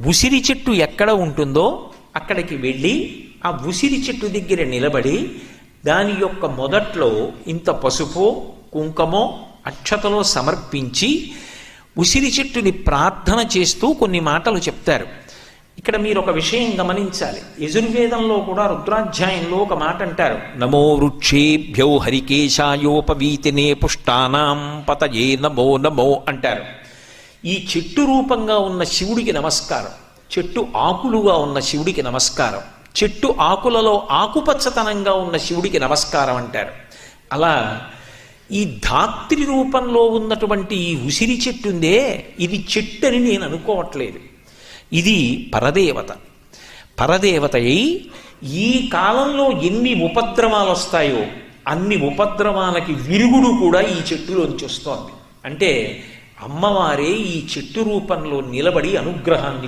ఉసిరి చెట్టు ఎక్కడ ఉంటుందో అక్కడికి వెళ్ళి ఆ ఉసిరి చెట్టు దగ్గర నిలబడి దాని యొక్క మొదట్లో ఇంత పసుపు కుంకుమో అక్షతలో సమర్పించి ఉసిరి చెట్టుని ప్రార్థన చేస్తూ కొన్ని మాటలు చెప్తారు. ఇక్కడ మీరు ఒక విషయం గమనించాలి. యజుర్వేదంలో కూడా రుద్రాధ్యాయంలో ఒక మాట అంటారు, నమో వృక్షేభ్యో హరికేశాయోపవీతినే పుష్టానాం పతయే నమో నమో అంటారు. ఈ చెట్టు రూపంగా ఉన్న శివుడికి నమస్కారం, చెట్టు ఆకులుగా ఉన్న శివుడికి నమస్కారం, చెట్టు ఆకులలో ఆకుపచ్చతనంగా ఉన్న శివుడికి నమస్కారం అంటారు. అలా ఈ ధాత్రి రూపంలో ఉన్నటువంటి ఈ ఉసిరి చెట్టు ఉందే, ఇది చెట్టు అని నేను అనుకోవట్లేదు. ఇది పరదేవత. పరదేవత అయి ఈ కాలంలో ఎన్ని ఉపద్రవాలు వస్తాయో అన్ని ఉపద్రవాలకి విరుగుడు కూడా ఈ చెట్టులోంచి వస్తోంది. అంటే అమ్మవారే ఈ చెట్టు రూపంలో నిలబడి అనుగ్రహాన్ని